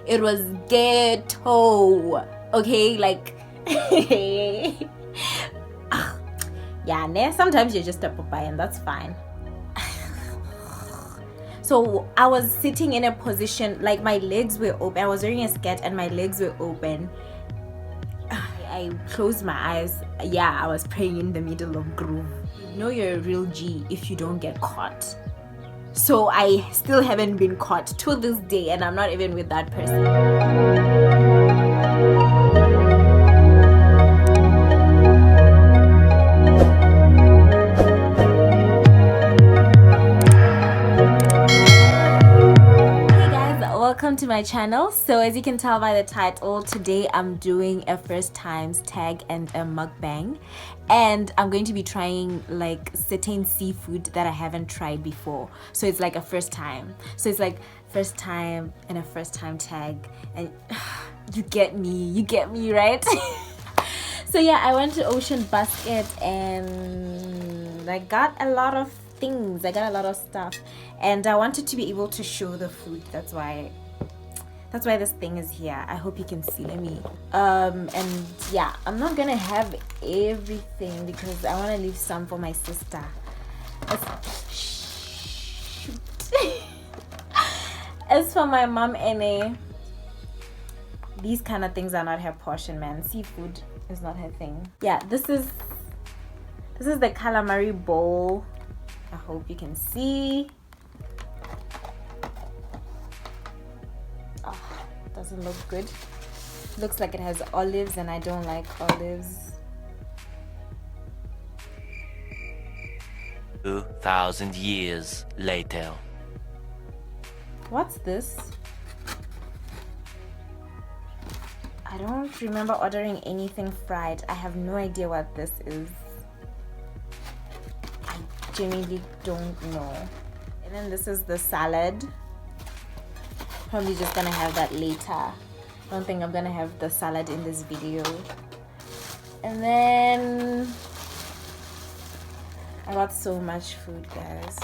It was ghetto. Okay, like yeah, nah, sometimes you're just a papaya and that's fine. So I was sitting in a position like my legs were open. I was wearing a skirt and my legs were open. I closed my eyes. Yeah, I was praying in the middle of groove. You know you're a real G if you don't get caught. So I still haven't been caught to this day, and I'm not even with that person. Welcome to my channel. So as you can tell by the title, today I'm doing a first times tag and a mukbang, and I'm going to be trying like certain seafood that I haven't tried before. So it's like a first time. So it's like first time and a first time tag, and you get me right? So yeah, I went to Ocean Basket and I got a lot of things. I got a lot of stuff, and I wanted to be able to show the food. That's why this thing is here. I hope you can see me. And yeah, I'm not gonna have everything because I want to leave some for my sister. Shoot. As for my mom, these kind of things are not her portion, man. Seafood is not her thing. Yeah, this is the calamari bowl. I hope you can see. Oh, doesn't look good. Looks like it has olives, and I don't like olives. 2,000 years later. What's this? I don't remember ordering anything fried. I have no idea what this is. I genuinely don't know. And then this is the salad. Probably just gonna have that later. I don't think I'm gonna have the salad in this video. And then I got so much food, guys.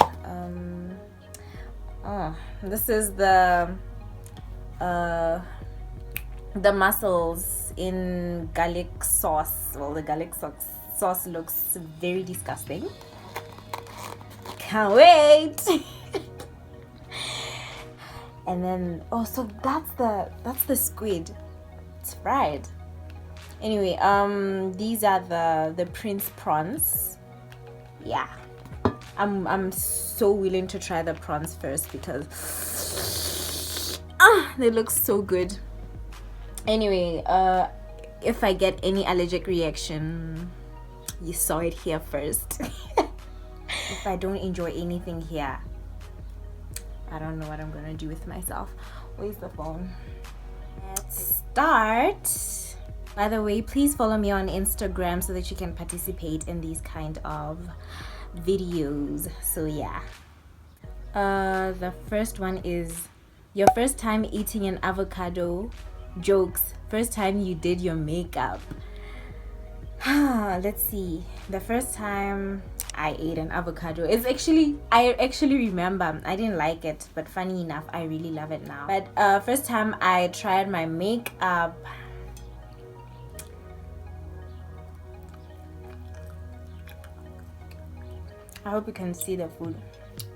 This is the mussels in garlic sauce. Well, the garlic sauce looks very disgusting. Can't wait. And then so that's the squid. It's fried. Anyway, these are the prince prawns. Yeah, I'm so willing to try the prawns first because they look so good. Anyway, if I get any allergic reaction, you saw it here first. If I don't enjoy anything here, I don't know what I'm gonna do with myself. Where's the phone? Let's start. By the way, please follow me on Instagram so that you can participate in these kind of videos. So yeah, the first one is your first time eating an avocado. Jokes. First time you did your makeup. Let's see. The first time I ate an avocado, I actually remember I didn't like it, but funny enough I really love it now. But first time I tried my makeup, I hope you can see the food.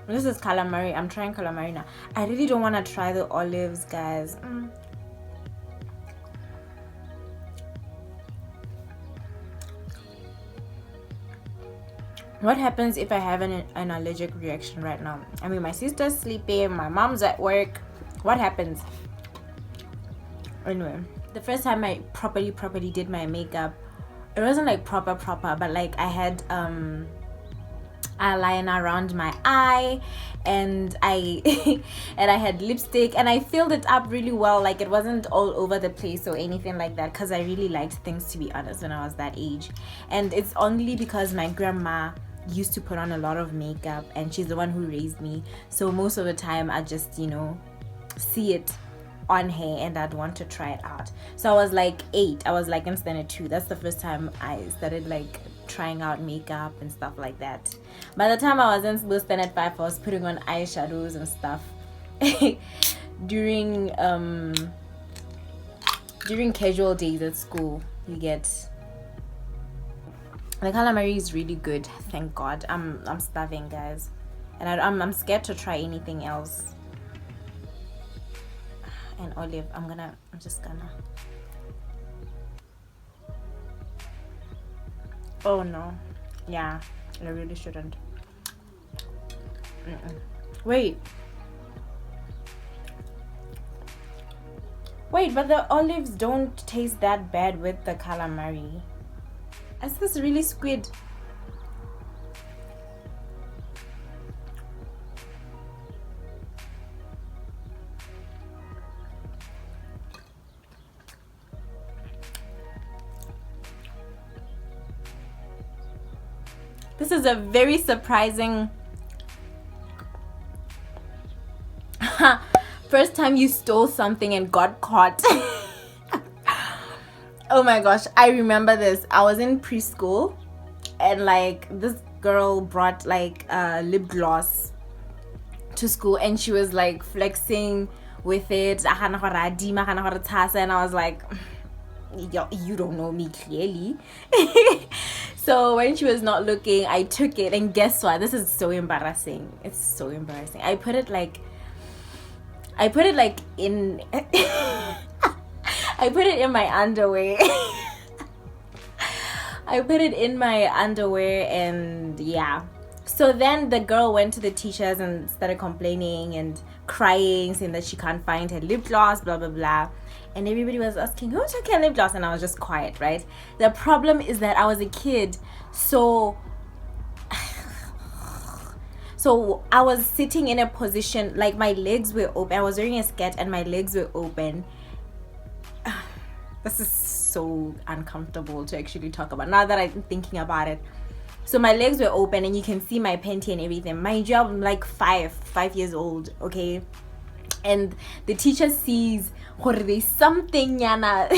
This is calamari. I'm trying calamari now. I really don't want to try the olives, guys. What happens if I have an allergic reaction right now? I mean, my sister's sleeping, my mom's at work. What happens? Anyway, the first time I properly did my makeup, it wasn't like proper, but like I had eyeliner around my eye, and I and I had lipstick, and I filled it up really well. Like it wasn't all over the place or anything like that, because I really liked things, to be honest, when I was that age. And it's only because my grandma used to put on a lot of makeup, and she's the one who raised me, so most of the time I just, you know, see it on her and I'd want to try it out. So I was like 8, I was like in standard 2. That's the first time I started like trying out makeup and stuff like that. By the time I was in standard 5, I was putting on eyeshadows and stuff. During during casual days at school, you get the calamari is really good. Thank God. I'm starving, guys, and I'm scared to try anything else. And olive, I'm just gonna. Oh no, yeah, I really shouldn't. Wait, but the olives don't taste that bad with the calamari. Is this really squid? This is a very surprising first time you stole something and got caught. Oh my gosh, I remember this. I was in preschool and like this girl brought like lip gloss to school and she was like flexing with it, and I was like, you don't know me clearly. So when she was not looking, I took it, and guess what? This is so embarrassing. It's so embarrassing. I put it like in I put it in my underwear. I put it in my underwear, and yeah. So then the girl went to the teachers and started complaining and crying, saying that she can't find her lip gloss, blah blah blah. And everybody was asking, who took her lip gloss? And I was just quiet, right? The problem is that I was a kid, so I was sitting in a position like my legs were open. I was wearing a skirt and my legs were open. This is so uncomfortable to actually talk about now that I'm thinking about it. So my legs were open and you can see my panty and everything. Mind you, I'm like 5 years old, okay? And the teacher sees, there's something, Yana.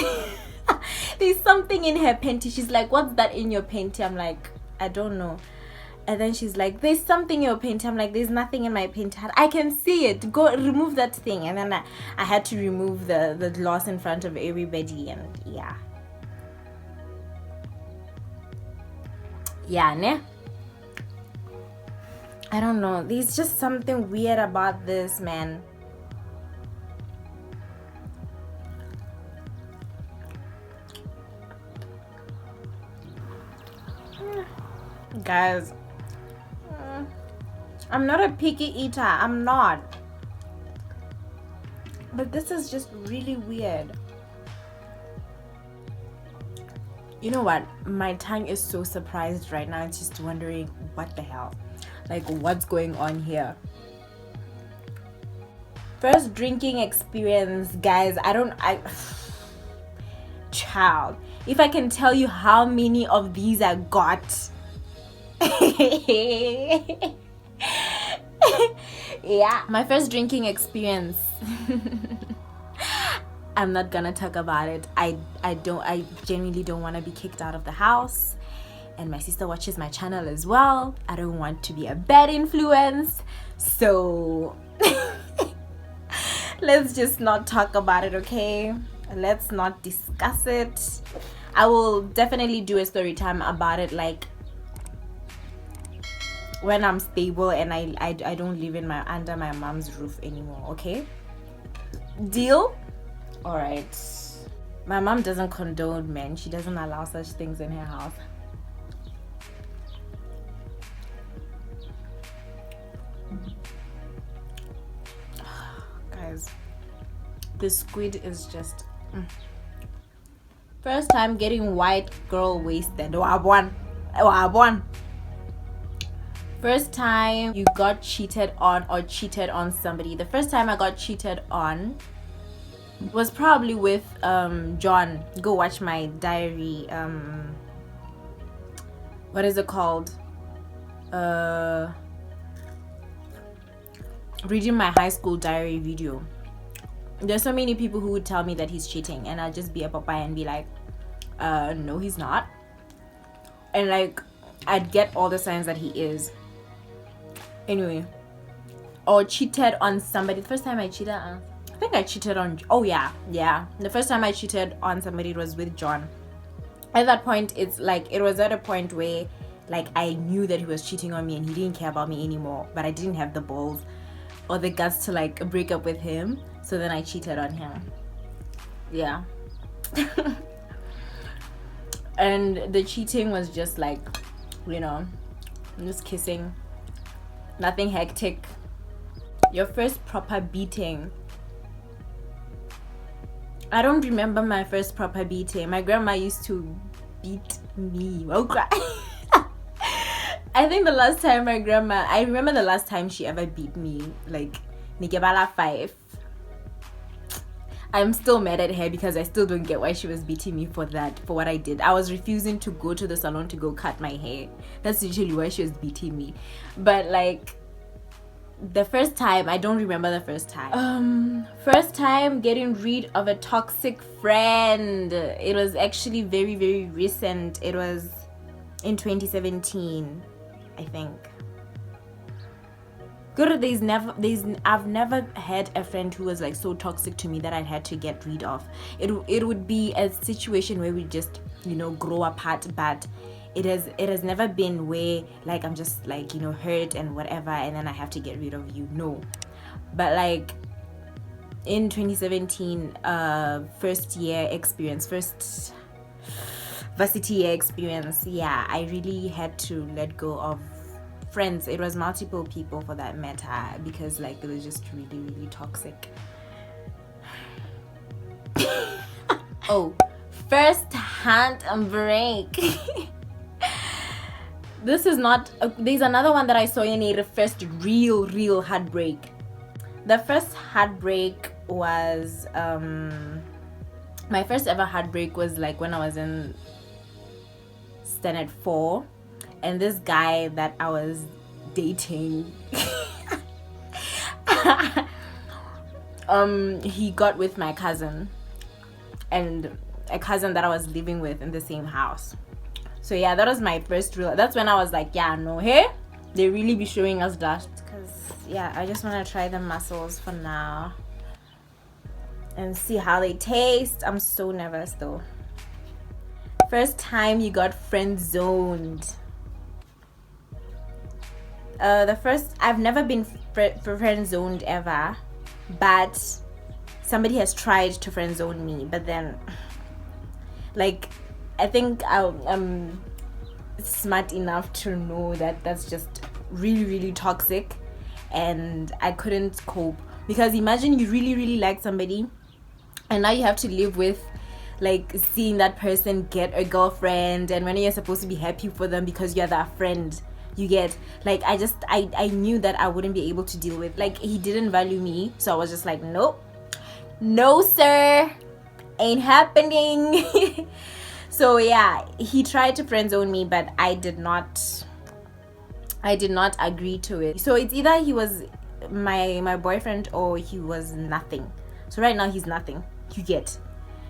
There's something in her panty. She's like, what's that in your panty? I'm like, I don't know. And then she's like, there's something in your panty. I'm like, there's nothing in my panty. I can see it. Go remove that thing. And then I had to remove the gloss in front of everybody. And yeah. Yeah, ne? I don't know. There's just something weird about this, man. Guys, I'm not a picky eater. I'm not. But this is just really weird. You know what? My tongue is so surprised right now. It's just wondering what the hell. Like, what's going on here? First drinking experience, guys. Child. If I can tell you how many of these I got. Yeah, my first drinking experience. I'm not gonna talk about it. I genuinely don't want to be kicked out of the house, and my sister watches my channel as well. I don't want to be a bad influence, so let's just not talk about it, okay? Let's not discuss it. I will definitely do a story time about it, like when I'm stable and I don't live in under my mom's roof anymore, okay? Deal? All right. My mom doesn't condone men. She doesn't allow such things in her house. Guys, the squid is just first time getting white girl wasted. Wabwan. First time you got cheated on or cheated on somebody. The first time I got cheated on was probably with John. Go watch my diary. What is it called? Reading my high school diary video. There's so many people who would tell me that he's cheating, and I'd just be a papaya and be like, no, he's not. And like, I'd get all the signs that he is. Anyway, or cheated on somebody. The first time I cheated, I think I cheated on, oh yeah, the first time I cheated on somebody was with John. At that point, it's like, it was at a point where like I knew that he was cheating on me and he didn't care about me anymore, but I didn't have the balls or the guts to like break up with him, so then I cheated on him. Yeah. And the cheating was just like, you know, just kissing, nothing hectic. Your first proper beating. I don't remember my first proper beating. My grandma used to beat me. Oh, cry. I think the last time I remember the last time she ever beat me, like Nikebala 5. I'm still mad at her because I still don't get why she was beating me for what I did. I was refusing to go to the salon to go cut my hair. That's usually why she was beating me. But like, the first time, I don't remember the first time. First time getting rid of a toxic friend. It was actually very, very recent. It was in 2017, I think. Good, I've never had a friend who was like so toxic to me that I had to get rid of. It would be a situation where we just, you know, grow apart, but it has never been where like I'm just like, you know, hurt and whatever and then I have to get rid of you. No. But like in 2017, first varsity year experience, yeah, I really had to let go of friends. It was multiple people for that matter, because like it was just really, really toxic. Oh, first heartbreak. This is not there's another one that I saw in a first real heartbreak. The first heartbreak was my first ever heartbreak was like when I was in standard 4, and this guy that I was dating he got with my cousin and a cousin that I was living with in the same house. So yeah, that was my first that's when I was like, yeah, no, hey, they really be showing us that, because yeah, I just want to try the mussels for now and see how they taste. I'm so nervous though. First time you got friend zoned. I've never been friend zoned ever, but somebody has tried to friend zone me, but then like I think I'm smart enough to know that that's just really, really toxic, and I couldn't cope. Because imagine you really, really like somebody and now you have to live with like seeing that person get a girlfriend, and when you're supposed to be happy for them because you're their friend, you get like, I knew that I wouldn't be able to deal with, like, he didn't value me, so I was just like, nope, no sir, ain't happening. So yeah, he tried to friend zone me, but I did not agree to it. So it's either he was my boyfriend or he was nothing. So right now he's nothing, you get.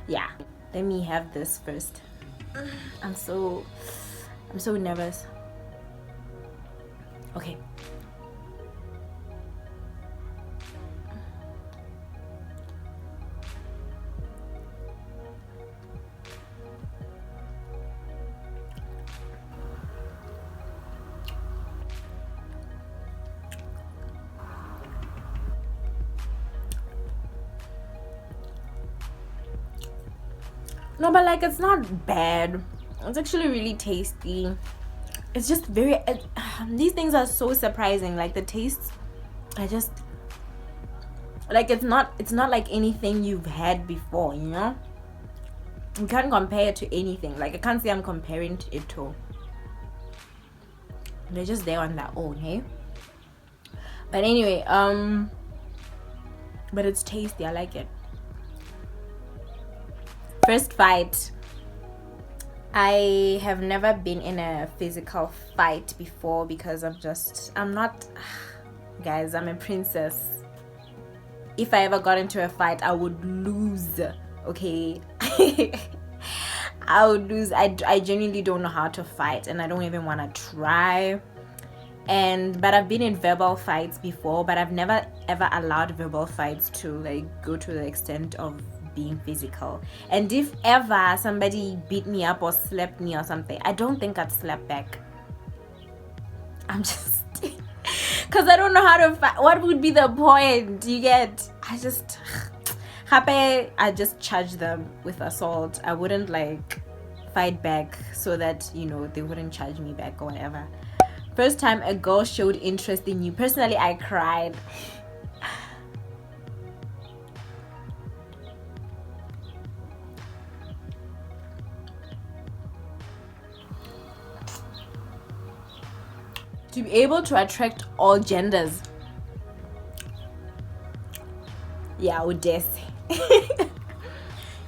Yeah, let me have this first. I'm so nervous. Okay. No, but like, it's not bad. It's actually really tasty. It's just very these things are so surprising, like the tastes. I just like, it's not like anything you've had before, you know. You can't compare it to anything. Like, I can't say I'm comparing it to. They're just there on their own, hey. But anyway, but it's tasty. I like it. First fight. I have never been in a physical fight before because I'm not, guys, I'm a princess. If I ever got into a fight, I would lose, okay? I would lose. I genuinely don't know how to fight, and I don't even want to try. but I've been in verbal fights before, but I've never ever allowed verbal fights to like go to the extent of being physical. And if ever somebody beat me up or slapped me or something, I don't think I'd slap back. I'm just because I don't know how to fight. What would be the point? You get? I just charge them with assault. I wouldn't like fight back so that, you know, they wouldn't charge me back or whatever. First time a girl showed interest in you. Personally, I cried. To be able to attract all genders. Yeah, Odesse.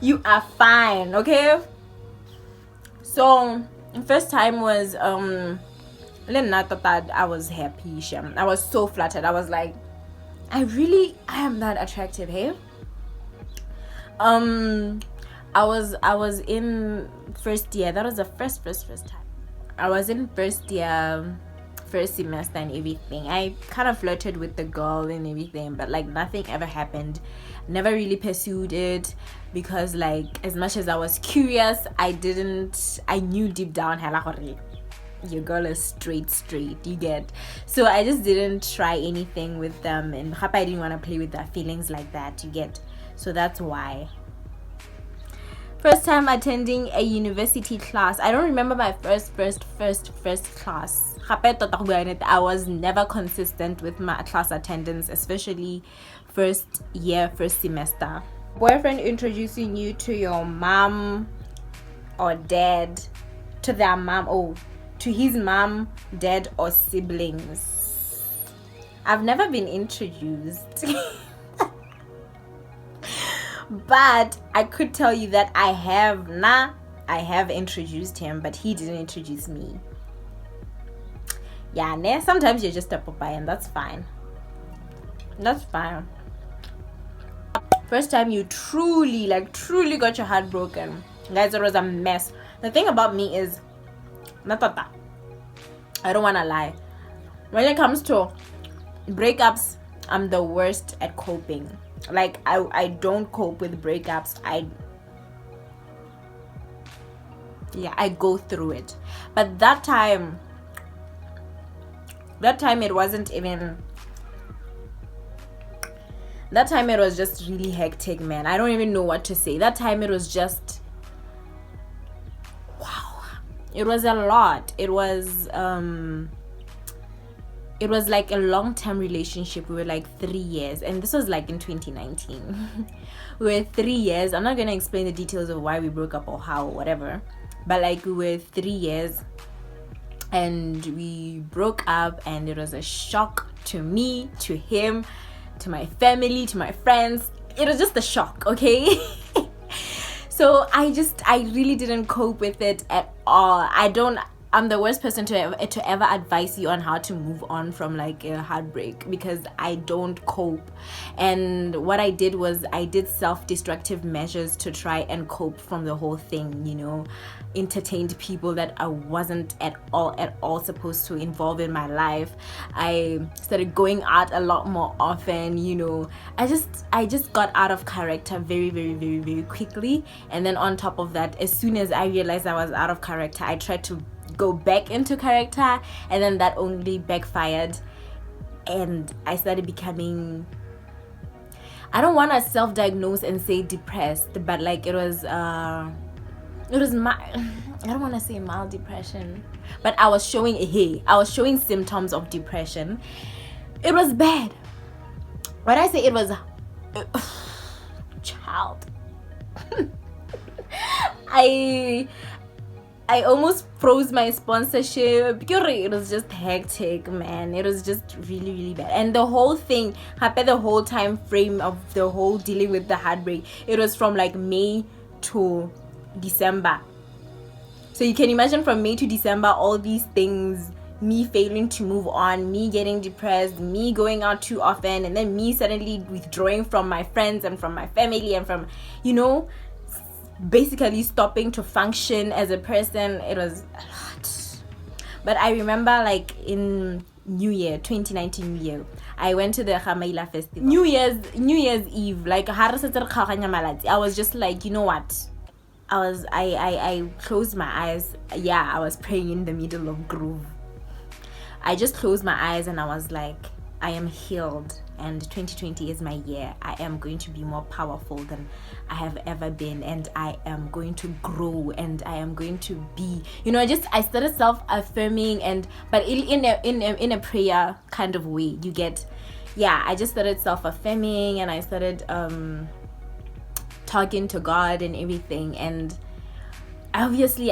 You are fine, okay? So, first time was I was happy. I was so flattered. I was like, I am that attractive, hey? I was in first year. That was the first time. I was in first year, first semester and everything. I kind of flirted with the girl and everything, but like nothing ever happened. Never really pursued it because like as much as I was curious, I knew deep down your girl is straight, you get? So I just didn't try anything with them, and I didn't want to play with their feelings like that, you get? So that's why. First time attending a university class. I don't remember my first class. I was never consistent with my class attendance, especially first year, first semester. Boyfriend introducing you to your mom or dad, to their mom, to his mom, dad, or siblings. I've never been introduced. But I could tell you that I have introduced him, but he didn't introduce me. Yeah, sometimes you're just a papaya, and that's fine. That's fine. First time you truly got your heart broken. Guys, it was a mess. The thing about me is, I don't want to lie. When it comes to breakups, I'm the worst at coping. Like, I don't cope with breakups. I go through it. But that time it wasn't even... That time it was just really hectic, man. I don't even know what to say. That time it was just... Wow. It was a lot. It was like a long-term relationship. We were like 3 years, and this was like in 2019. We were 3 years. I'm not gonna explain the details of why we broke up or how or whatever, but like we were 3 years and we broke up, and it was a shock to me, to him, to my family, to my friends. It was just a shock, okay? So I really didn't cope with it at all. I'm the worst person to ever advise you on how to move on from like a heartbreak, because I don't cope. And what I did was I did self-destructive measures to try and cope from the whole thing, you know. Entertained people that I wasn't at all supposed to involve in my life. I started going out a lot more often, you know. I just got out of character very, very, very, very quickly. And then on top of that, as soon as I realized I was out of character, I tried to go back into character, and then that only backfired, and I started becoming, I don't want to self-diagnose and say depressed, but like I don't want to say mild depression, but I was showing symptoms of depression. It was bad. When I say it was child, I almost froze my sponsorship. It was just hectic, man. It was just really, really bad. And the whole thing happened, the whole time frame of the whole dealing with the heartbreak, it was from like May to December. So you can imagine from May to December, all these things, me failing to move on, me getting depressed, me going out too often, and then me suddenly withdrawing from my friends and from my family and from, you know, basically stopping to function as a person. It was a lot. But I remember like in New Year, 2019 New Year. I went to the Khamaila Festival. New Year's Eve, like I was just like, you know what? I closed my eyes. Yeah, I was praying in the middle of groove. I just closed my eyes and I was like, I am healed, and 2020 is my year. I am going to be more powerful than I have ever been, and I am going to grow, and I am going to be, I started self-affirming, but in a prayer kind of way. You get, yeah, I just started self-affirming, and I started talking to God and everything, and obviously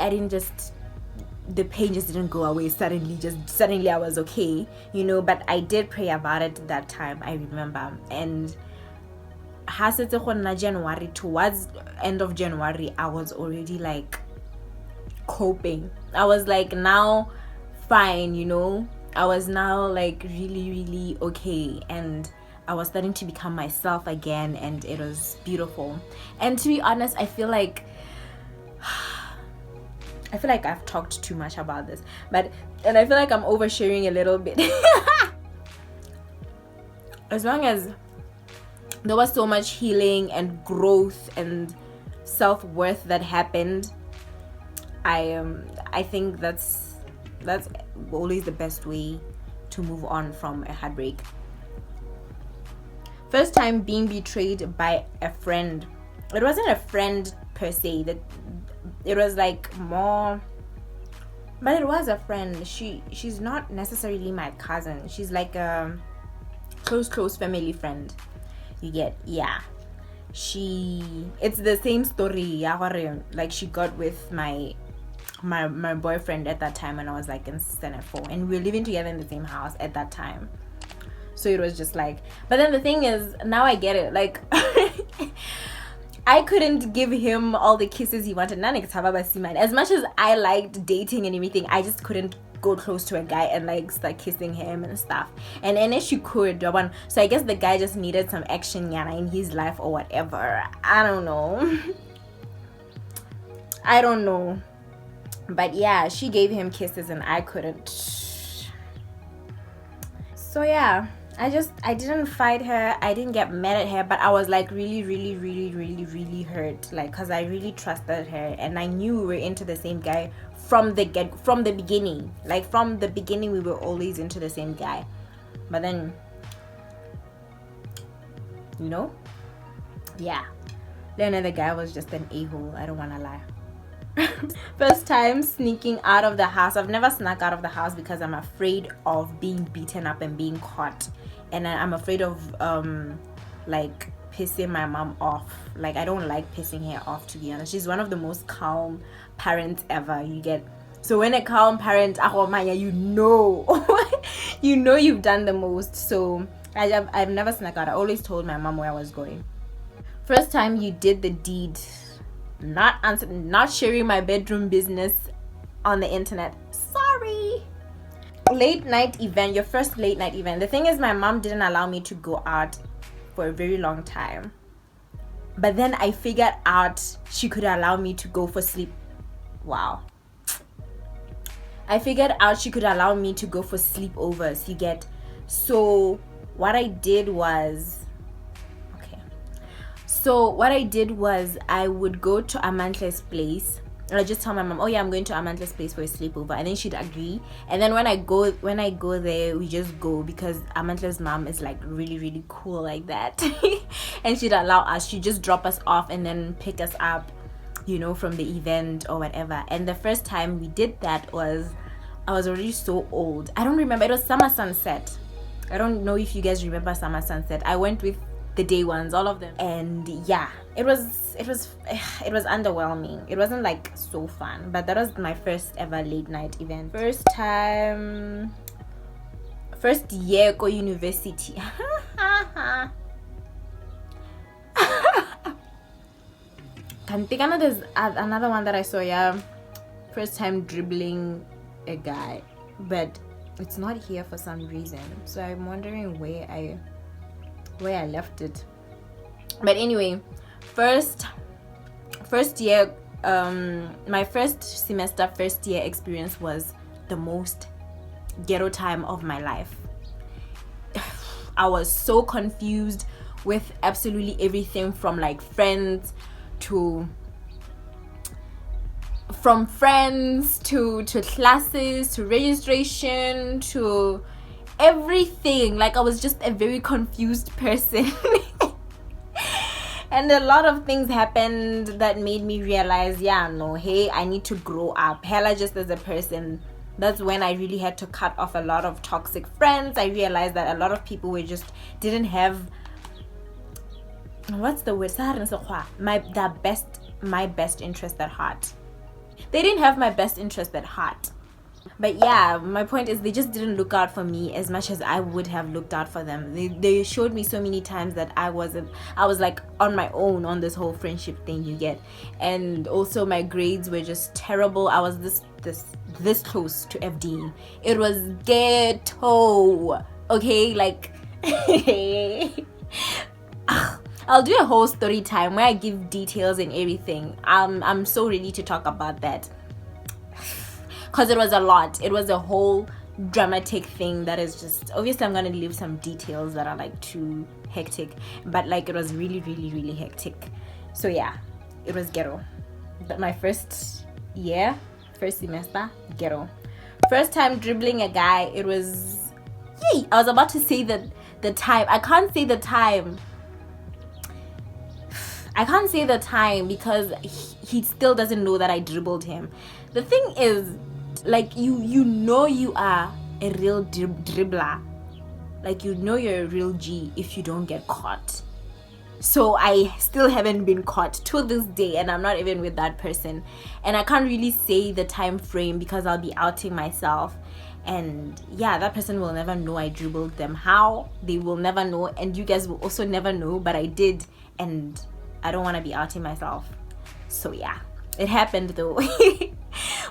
the pain just didn't go away suddenly. I was okay, but I did pray about it that time, I remember. And January, towards end of January, I was already like coping. I was like now fine, I was now like really, really okay, and I was starting to become myself again, and it was beautiful. And to be honest, I feel like I've talked too much about this, and I feel like I'm oversharing a little bit. As long as there was so much healing and growth and self-worth that happened, I think that's always the best way to move on from a heartbreak. First time being betrayed by a friend. It wasn't a friend per se, that it was like more, but it was a friend. She's not necessarily my cousin. She's like a close family friend. You get, yeah. It's the same story. Like she got with my boyfriend at that time when I was like in Standard 4, and we were living together in the same house at that time. So it was just like, but then the thing is, now I get it. Like I couldn't give him all the kisses he wanted. As much as I liked dating and everything, I just couldn't go close to a guy and like start kissing him and stuff. And then she could, so I guess the guy just needed some action in his life or whatever. I don't know. But yeah, she gave him kisses and I couldn't. So yeah, I didn't fight her. I didn't get mad at her, but I was like really, really, really, really, really hurt, like, because I really trusted her and I knew we were into the same guy from the beginning. Like from the beginning, we were always into the same guy. But then, yeah, then the guy was just an a-hole. I don't want to lie. First time sneaking out of the house. I've never snuck out of the house because I'm afraid of being beaten up and being caught, and I'm afraid of like pissing my mom off. Like I don't like pissing her off, to be honest. She's one of the most calm parents ever. You get, so when a calm parent, you've done the most. So I've never snuck out. I always told my mom where I was going. First time you did the deed. Not sharing my bedroom business on the internet. Sorry. Late night event. Your first late night event. The thing is, my mom didn't allow me to go out for a very long time, but then I figured out she could allow me to go for sleep. Wow. I figured out she could allow me to go for sleepovers. You get, so what I did was I would go to Amantle's place. I just tell my mom, oh yeah, I'm going to Amantle's place for a sleepover, and then she'd agree. And then when I go there, we just go, because Amantle's mom is like really, really cool like that. And she'd allow us. She'd just drop us off and then pick us up, from the event or whatever. And the first time we did that I was already so old. I don't remember. It was summer sunset. I don't know if you guys remember summer sunset. I went with the day ones, all of them, and yeah, it was underwhelming. It wasn't like so fun, but that was my first ever late night event. First year go university. Can't think there's another one that I saw. Yeah, first time dribbling a guy, but it's not here for some reason, so I'm wondering where I left it. But anyway, first year, my first year experience was the most ghetto time of my life. I was so confused with absolutely everything, from like friends to classes to registration to everything. Like, I was just a very confused person. And a lot of things happened that made me realize, yeah, no, hey, I need to grow up. Hella, just as a person. That's when I really had to cut off a lot of toxic friends. I realized that a lot of people didn't have, what's the word? My best interest at heart. They didn't have my best interest at heart. But yeah, my point is, they just didn't look out for me as much as I would have looked out for them. They showed me so many times that I was like on my own on this whole friendship thing, you get. And also my grades were just terrible. I was this close to FD. It was ghetto. Okay, like I'll do a whole story time where I give details and everything. I'm so ready to talk about that, because it was a lot. It was a whole dramatic thing that is just, obviously I'm gonna leave some details that are like too hectic, but like it was really, really, really hectic. So yeah, it was ghetto. But my first semester, ghetto. First time dribbling a guy, it was, yay! I was about to say the time. I can't say the time. I can't say the time because he still doesn't know that I dribbled him. The thing is, like, you know you are a real dribbler. Like, you know you're a real G if you don't get caught. So I still haven't been caught to this day, and I'm not even with that person. And I can't really say the time frame because I'll be outing myself. And yeah, that person will never know I dribbled them. How? They will never know, and you guys will also never know, but I did, and I don't want to be outing myself. So yeah, it happened though.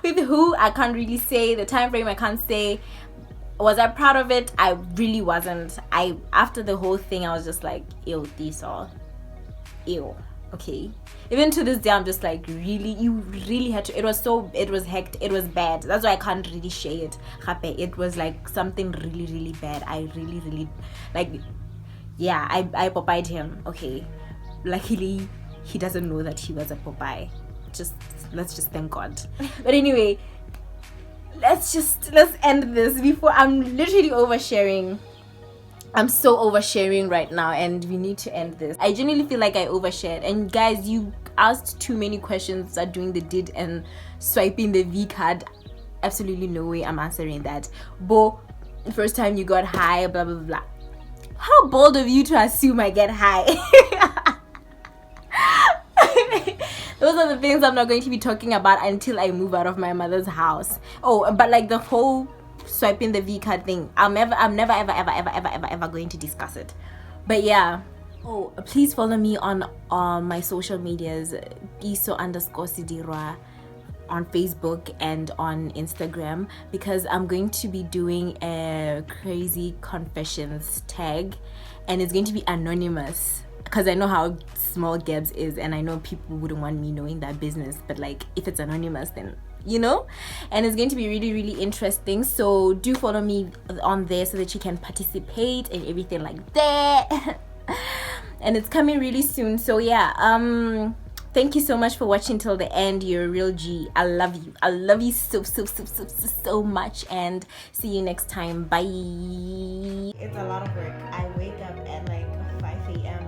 With who, I can't really say. The time frame, I can't say. Was I proud of it? I really wasn't. After the whole thing, I was just like, ew, Tiiso, ew. Okay, even to this day, I'm just like, really, you really had to. It was hectic, it was bad. That's why I can't really share it. It was like something really, really bad. I really, really, like, yeah, I Popeyed him. Okay, luckily he doesn't know that he was a Popeye. Let's just thank God. But anyway, let's end this before I'm literally oversharing. I'm so oversharing right now, and we need to end this. I genuinely feel like I overshared. And guys, you asked too many questions that doing the did and swiping the vCard. Absolutely no way I'm answering that. But first time you got high, blah blah blah. How bold of you to assume I get high. Those are the things I'm not going to be talking about until I move out of my mother's house. Oh, but like the whole swiping the vCard thing, I'm never ever going to discuss it. But yeah. Oh, please follow me on my social medias, Tiiso_Sedirwa on Facebook and on Instagram, because I'm going to be doing a crazy confessions tag, and it's going to be anonymous. Because I know how small Gabs is, and I know people wouldn't want me knowing that business, but like if it's anonymous, then you know. And it's going to be really, really interesting, so do follow me on there so that you can participate and everything like that. And it's coming really soon. So yeah, thank you so much for watching till the end. You're a real G. I love you so much, and see you next time. Bye. It's a lot of work. I wake up at like 5 a.m.